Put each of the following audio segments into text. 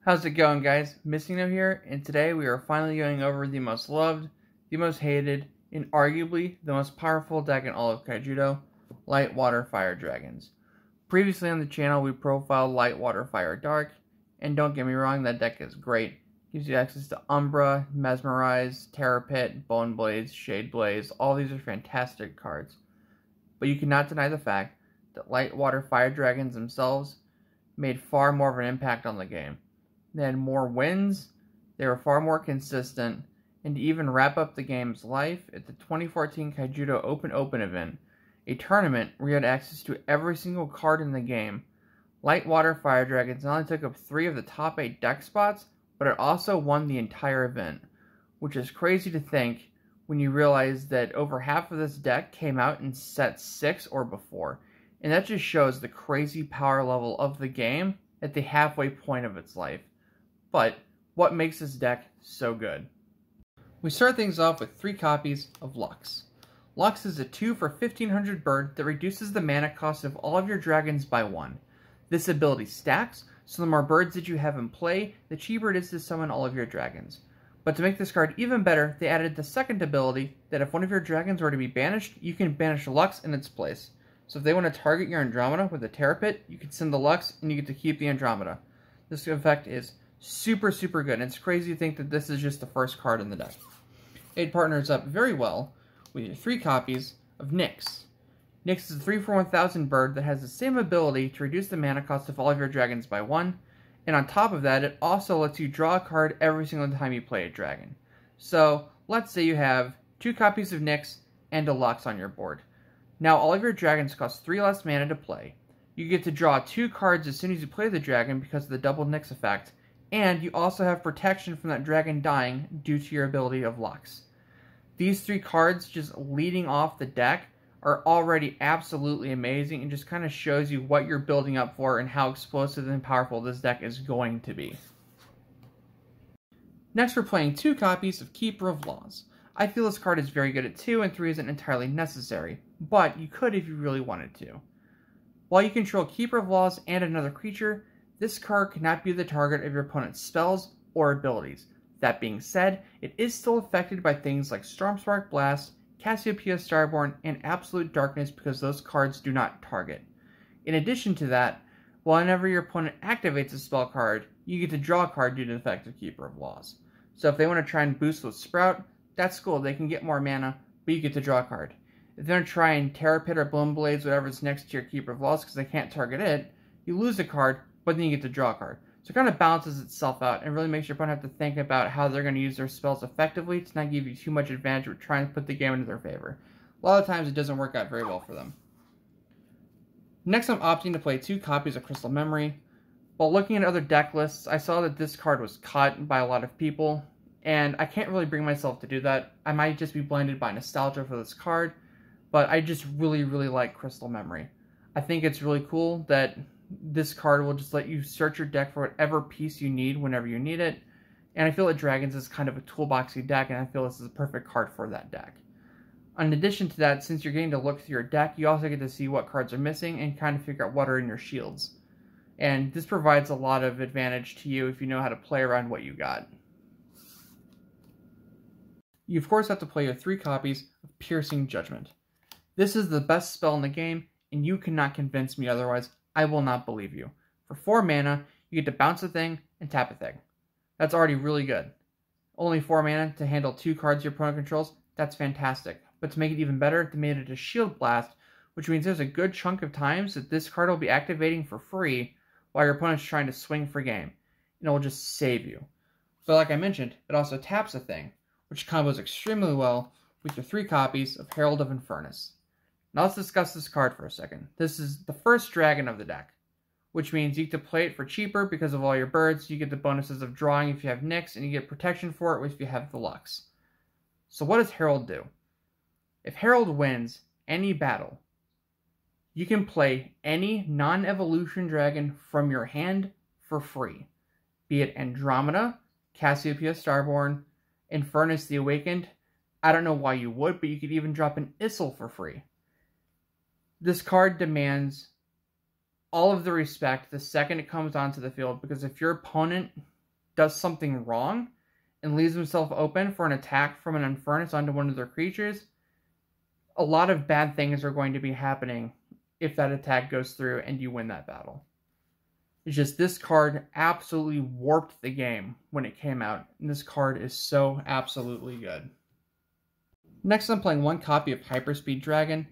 How's it going, guys? MissingNo here, and today we are finally going over the most loved, the most hated, and arguably the most powerful deck in all of Kaijudo, Light, Water, Fire Dragons. Previously on the channel, we profiled Light, Water, Fire, Dark, and don't get me wrong, that deck is great. Gives you access to Umbra, Mesmerize, Terror Pit, Bone Blaze, Shade Blaze. All these are fantastic cards. But you cannot deny the fact that Light, Water, Fire Dragons themselves made far more of an impact on the game. They had more wins, they were far more consistent, and to even wrap up the game's life, at the 2014 Kaijudo Open event, a tournament where you had access to every single card in the game, Light, Water, Fire Dragons not only took up 3 of the top 8 deck spots, but it also won the entire event, which is crazy to think when you realize that over half of this deck came out in set 6 or before, and that just shows the crazy power level of the game at the halfway point of its life. But what makes this deck so good? We start things off with 3 copies of Lux. Lux is a 2 for 1500 bird that reduces the mana cost of all of your dragons by 1. This ability stacks, so the more birds that you have in play, the cheaper it is to summon all of your dragons. But to make this card even better, they added the second ability that if one of your dragons were to be banished, you can banish Lux in its place. So if they want to target your Andromeda with a Terror Pit, you can send the Lux and you get to keep the Andromeda. This effect is super good, and it's crazy to think that this is just the first card in the deck. It partners up very well with your 3 copies of Nyx. Nyx is a 3 for 1000 bird that has the same ability to reduce the mana cost of all of your dragons by 1, and on top of that, it also lets you draw a card every single time you play a dragon. So, let's say you have 2 copies of Nyx and a Lux on your board. Now, all of your dragons cost 3 less mana to play. You get to draw 2 cards as soon as you play the dragon because of the double Nyx effect, and you also have protection from that dragon dying due to your ability of Lux. These 3 cards just leading off the deck are already absolutely amazing and just kind of shows you what you're building up for and how explosive and powerful this deck is going to be. Next, we're playing 2 copies of Keeper of Laws. I feel this card is very good at 2 and 3 isn't entirely necessary, but you could if you really wanted to. While you control Keeper of Laws and another creature, this card cannot be the target of your opponent's spells or abilities. That being said, it is still affected by things like Stormspark Blast, Cassiopeia Starborn, and Absolute Darkness because those cards do not target. In addition to that, whenever your opponent activates a spell card, you get to draw a card due to the effect of Keeper of Laws. So if they want to try and boost with Sprout, that's cool, they can get more mana, but you get to draw a card. If they're going to try and Terror Pit or Bloom Blaze, whatever's next to your Keeper of Laws because they can't target it, you lose a card, but then you get to draw a card. So it kind of balances itself out and really makes your opponent have to think about how they're going to use their spells effectively to not give you too much advantage with trying to put the game into their favor. A lot of times it doesn't work out very well for them. Next, I'm opting to play 2 copies of Crystal Memory. While looking at other deck lists, I saw that this card was cut by a lot of people, and I can't really bring myself to do that. I might just be blinded by nostalgia for this card, but I just really like Crystal Memory. I think it's really cool that this card will just let you search your deck for whatever piece you need whenever you need it. And I feel that Dragons is kind of a toolboxy deck, and I feel this is a perfect card for that deck. In addition to that, since you're getting to look through your deck, you also get to see what cards are missing and kind of figure out what are in your shields. And this provides a lot of advantage to you if you know how to play around what you got. You of course have to play your 3 copies of Piercing Judgement. This is the best spell in the game, and you cannot convince me otherwise. I will not believe you. For 4 mana, you get to bounce a thing and tap a thing. That's already really good. Only 4 mana to handle 2 cards your opponent controls, that's fantastic. But to make it even better, they made it a Shield Blast, which means there's a good chunk of times that this card will be activating for free while your opponent's trying to swing for game. And it will just save you. But like I mentioned, it also taps a thing, which combos extremely well with your 3 copies of Herald of Infernus. Now let's discuss this card for a second. This is the first dragon of the deck, which means you get to play it for cheaper because of all your birds. You get the bonuses of drawing if you have Nyx, and you get protection for it if you have the Lux. So what does Herald do? If Herald wins any battle, you can play any non-evolution dragon from your hand for free. Be it Andromeda, Cassiopeia Starborn, Infernus the Awakened. I don't know why you would, but you could even drop an Issel for free. This card demands all of the respect the second it comes onto the field, because if your opponent does something wrong and leaves himself open for an attack from an Infernus onto one of their creatures, a lot of bad things are going to be happening if that attack goes through and you win that battle. It's just this card absolutely warped the game when it came out, and this card is so absolutely good. Next, I'm playing one copy of Hyperspeed Dragon.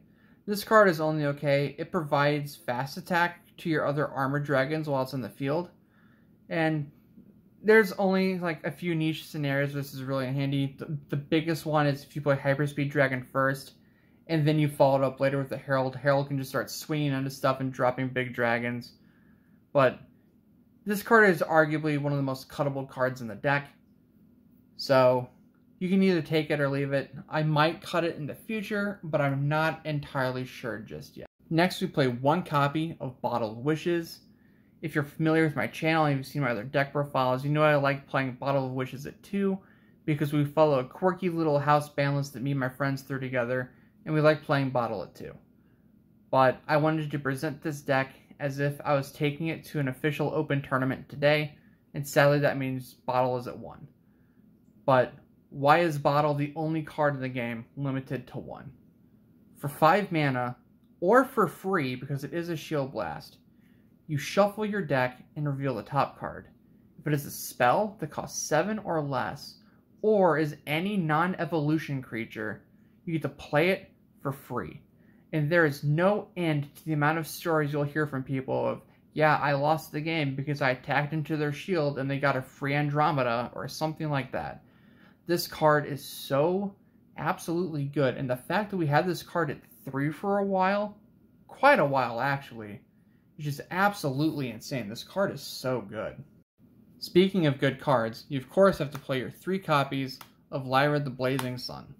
This card is only okay. It provides fast attack to your other armored dragons while it's in the field, and there's only like a few niche scenarios where this is really handy. The biggest one is if you play Hyperspeed Dragon first, and then you follow it up later with the Herald. Herald can just start swinging onto stuff and dropping big dragons. But this card is arguably one of the most cuttable cards in the deck. So you can either take it or leave it. I might cut it in the future, but I'm not entirely sure just yet. Next, we play one copy of Bottle of Wishes. If you're familiar with my channel and you've seen my other deck profiles, you know I like playing Bottle of Wishes at 2 because we follow a quirky little house balance that me and my friends threw together, and we like playing Bottle at 2. But I wanted to present this deck as if I was taking it to an official open tournament today, and sadly that means Bottle is at 1. But why is Bottle the only card in the game limited to 1? For 5 mana, or for free because it is a Shield Blast, you shuffle your deck and reveal the top card. If it is a spell that costs 7 or less, or is any non-evolution creature, you get to play it for free. And there is no end to the amount of stories you'll hear from people of, yeah, I lost the game because I attacked into their shield and they got a free Andromeda or something like that. This card is so absolutely good, and the fact that we had this card at 3 for a while, quite a while actually, is just absolutely insane. This card is so good. Speaking of good cards, you of course have to play your 3 copies of Lyra the Blazing Sun.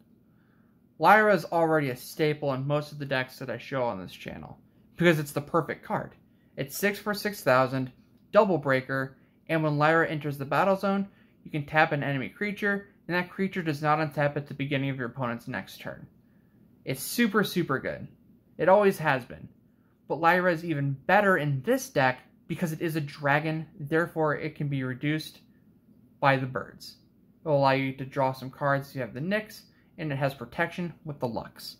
Lyra is already a staple in most of the decks that I show on this channel, because it's the perfect card. It's 6 for 6,000, double breaker, and when Lyra enters the battle zone, you can tap an enemy creature, and that creature does not untap at the beginning of your opponent's next turn. It's super, super good. It always has been. But Lyra is even better in this deck because it is a dragon, therefore it can be reduced by the birds. It will allow you to draw some cards. You have the Nyx, and it has protection with the Lux.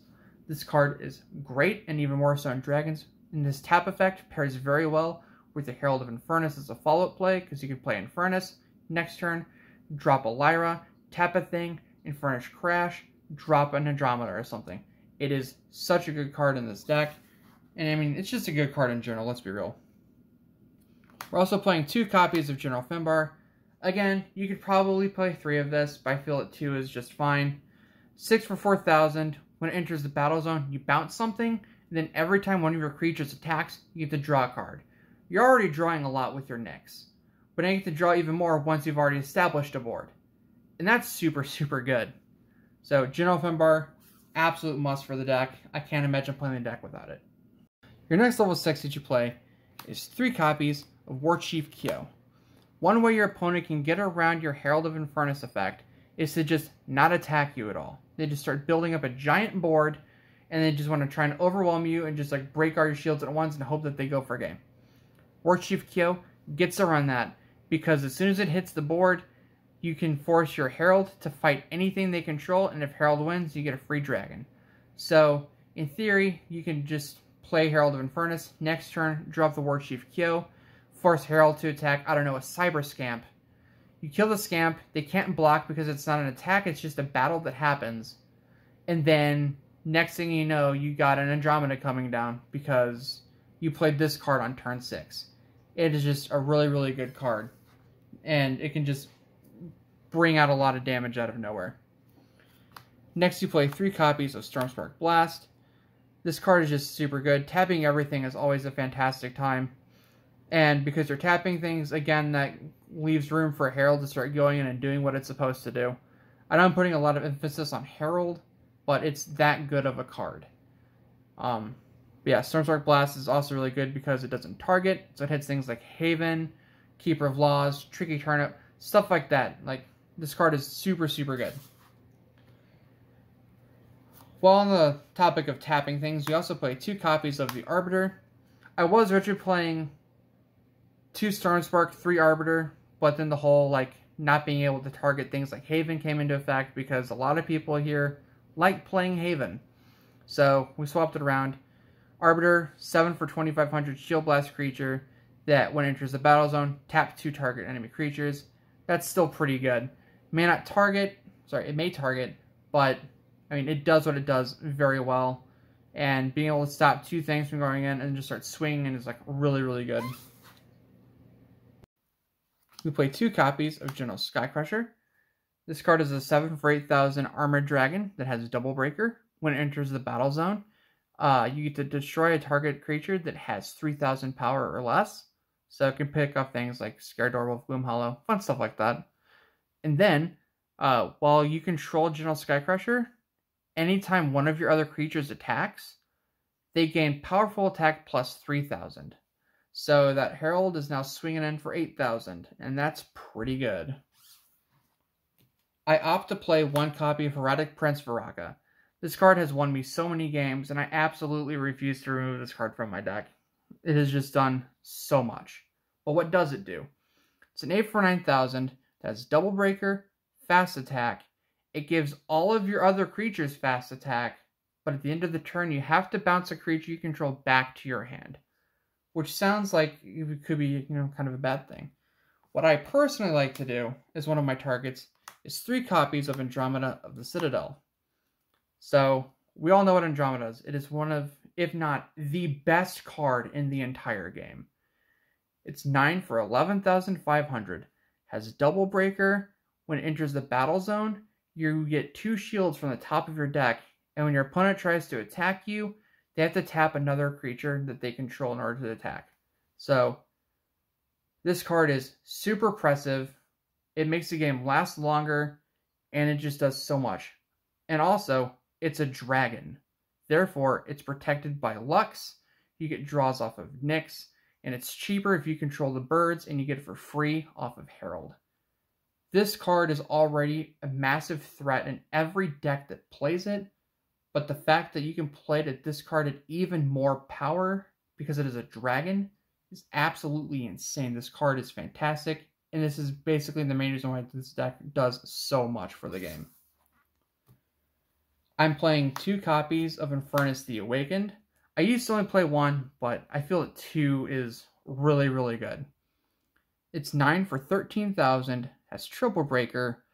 This card is great, and even more so in dragons. And this tap effect pairs very well with the Herald of Infernus as a follow-up play, because you can play Infernus, next turn, drop a Lyra, tap a thing, Infernus Crash, drop an Andromeda or something. It is such a good card in this deck, and I mean, it's just a good card in general, let's be real. We're also playing 2 copies of General Funbar. Again, you could probably play 3 of this, but I feel that 2 is just fine. 6 for 4,000, when it enters the battle zone, you bounce something, and then every time one of your creatures attacks, you get to draw a card. You're already drawing a lot with your Nyx, but now you get to draw even more once you've already established a board. And that's super, super good. So, General Funbar, absolute must for the deck. I can't imagine playing the deck without it. Your next level 6 that you play is 3 copies of War Chief Kyo. One way your opponent can get around your Herald of Infernus effect is to just not attack you at all. They just start building up a giant board, and they just want to try and overwhelm you and just like break all your shields at once and hope that they go for a game. War Chief Kyo gets around that, because as soon as it hits the board, you can force your Herald to fight anything they control, and if Herald wins, you get a free dragon. So, in theory, you can just play Herald of Infernus, next turn, drop the War Chief Kyo, force Herald to attack, I don't know, a Cyber Scamp. You kill the Scamp, they can't block because it's not an attack, it's just a battle that happens. And then, next thing you know, you got an Andromeda coming down because you played this card on turn 6. It is just a really, really good card. And it can just bring out a lot of damage out of nowhere. Next, you play 3 copies of Stormspark Blast. This card is just super good. Tapping everything is always a fantastic time. And because you're tapping things, again, that leaves room for Herald to start going in and doing what it's supposed to do. I know I'm putting a lot of emphasis on Herald, but it's that good of a card. But yeah, Stormspark Blast is also really good because it doesn't target, so it hits things like Haven, Keeper of Laws, Tricky Turnip, stuff like that. Like, this card is super, super good. While on the topic of tapping things, we also play 2 copies of the Arbiter. I was originally playing 2 Stormspark, 3 Arbiter, but then the whole, like, not being able to target things like Haven came into effect because a lot of people here like playing Haven. So we swapped it around. Arbiter, 7 for 2500 shield blast creature that when it enters the battle zone, tap 2 target enemy creatures. That's still pretty good. It may target, but I mean, it does what it does very well. And being able to stop 2 things from going in and just start swinging is like really, really good. We play 2 copies of General Skycrusher. This card is a 7 for 8000 armored dragon that has Double Breaker. When it enters the battle zone, you get to destroy a target creature that has 3000 power or less. So it can pick up things like Scaredor, Wolf, Gloom Hollow, fun stuff like that. And then, while you control General Skycrusher, anytime one of your other creatures attacks, they gain powerful attack plus 3000. So that Herald is now swinging in for 8000, and that's pretty good. I opt to play 1 copy of Erratic Prince Veraga. This card has won me so many games, and I absolutely refuse to remove this card from my deck. It has just done so much. But what does it do? It's an 8 for 9000 that has Double Breaker, Fast Attack. It gives all of your other creatures Fast Attack, but at the end of the turn, you have to bounce a creature you control back to your hand. Which sounds like it could be, kind of a bad thing. What I personally like to do as one of my targets is 3 copies of Andromeda of the Citadel. So, we all know what Andromeda is. It is one of, if not the best card in the entire game. It's 9 for 11,500. Has Double Breaker. When it enters the battle zone, you get 2 shields from the top of your deck, and when your opponent tries to attack you, they have to tap another creature that they control in order to attack. So, this card is super oppressive. It makes the game last longer, and it just does so much. And also, it's a dragon. Therefore, it's protected by Lux. You get draws off of Nyx, and it's cheaper if you control the birds, and you get it for free off of Herald. This card is already a massive threat in every deck that plays it, but the fact that you can play it at discarded even more power because it is a dragon is absolutely insane. This card is fantastic, and this is basically the main reason why this deck does so much for the game. I'm playing 2 copies of Infernus the Awakened. I used to only play 1, but I feel that 2 is really, really good. It's 9 for 13,000, has Triple Breaker.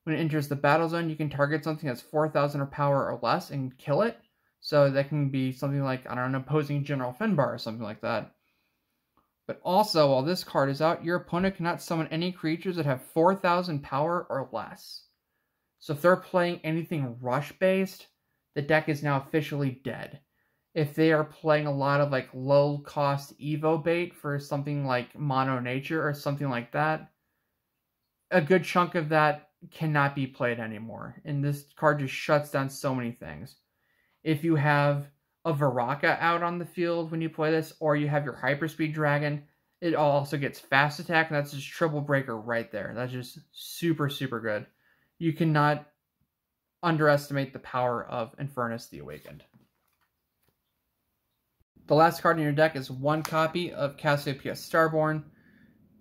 When it enters the battle zone, you can target something that's 4,000 or power or less and kill it. So that can be something like, I don't know, an opposing General Funbar or something like that. But also, while this card is out, your opponent cannot summon any creatures that have 4,000 power or less. So if they're playing anything rush-based, the deck is now officially dead. If they are playing a lot of like low-cost Evo bait for something like Mono Nature or something like that, a good chunk of that cannot be played anymore. And this card just shuts down so many things. If you have a Veraga out on the field when you play this, or you have your Hyperspeed Dragon, it also gets Fast Attack, and that's just Triple Breaker right there. That's just super, super good. You cannot underestimate the power of Infernus the Awakened. The last card in your deck is 1 copy of Cassiopeia Starborn.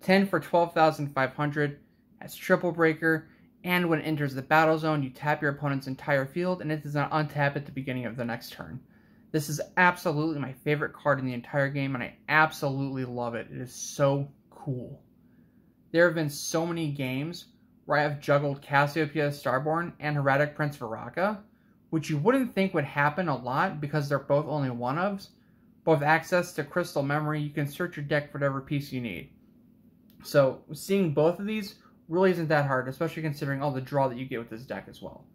10 for 12,500. Has Triple Breaker. And when it enters the battle zone, you tap your opponent's entire field, and it does not untap at the beginning of the next turn. This is absolutely my favorite card in the entire game, and I absolutely love it. It is so cool. There have been so many games where I have juggled Cassiopeia Starborn and Erratic Prince Veraga, which you wouldn't think would happen a lot because they're both only one-ofs. But with access to Crystal Memory, you can search your deck for whatever piece you need. So, seeing both of these really isn't that hard, especially considering all the draw that you get with this deck as well.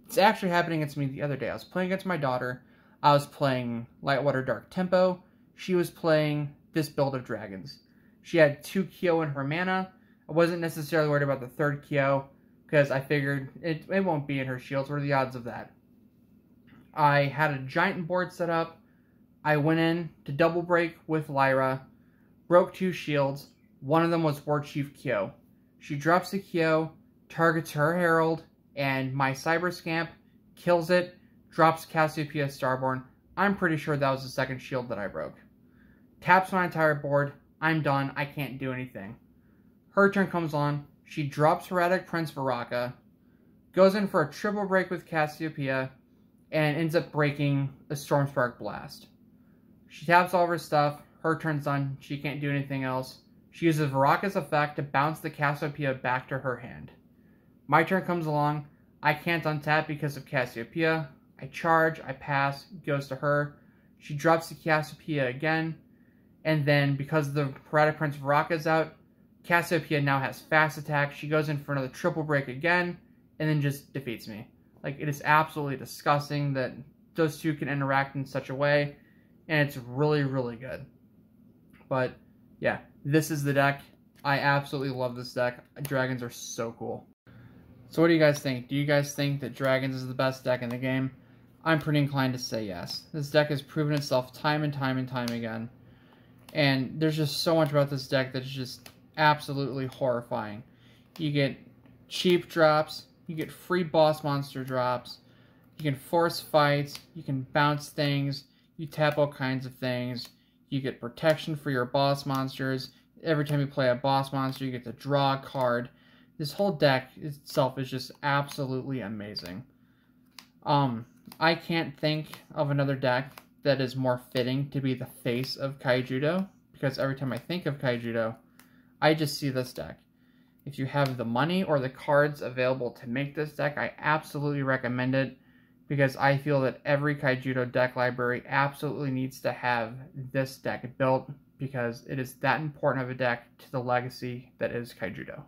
It's actually happening against me the other day. I was playing against my daughter. I was playing Lightwater Dark Tempo. She was playing this build of dragons. She had 2 Kyo in her mana. I wasn't necessarily worried about the 3rd Kyo, because I figured it won't be in her shields. What are the odds of that? I had a giant board set up. I went in to double break with Lyra, broke 2 shields. One of them was War Chief Kyo. She drops the Kyo, targets her Herald, and my Cyber Scamp kills it, drops Cassiopeia Starborn. I'm pretty sure that was the 2nd shield that I broke. Taps my entire board. I'm done. I can't do anything. Her turn comes on. She drops erratic Prince Veraga, goes in for a triple break with Cassiopeia, and ends up breaking a Stormspark Blast. She taps all of her stuff. Her turn's done. She can't do anything else. She uses Veraga's effect to bounce the Cassiopeia back to her hand. My turn comes along. I can't untap because of Cassiopeia. I charge, I pass, goes to her. She drops the Cassiopeia again, and then because the erratic Prince Veraga is out, Cassiopeia now has fast attack. She goes in for another triple break again, and then just defeats me. Like, it is absolutely disgusting that those two can interact in such a way, and it's really, really good. But, yeah, this is the deck. I absolutely love this deck. Dragons are so cool. So what do you guys think? Do you guys think that Dragons is the best deck in the game? I'm pretty inclined to say yes. This deck has proven itself time and time and time again. And there's just so much about this deck that's just absolutely horrifying. You get cheap drops, you get free boss monster drops, you can force fights, you can bounce things, you tap all kinds of things, you get protection for your boss monsters. Every time you play a boss monster, you get to draw a card. This whole deck itself is just absolutely amazing. I can't think of another deck that is more fitting to be the face of Kaijudo, because every time I think of Kaijudo, I just see this deck. If you have the money or the cards available to make this deck, I absolutely recommend it, because I feel that every Kaijudo deck library absolutely needs to have this deck built, because it is that important of a deck to the legacy that is Kaijudo.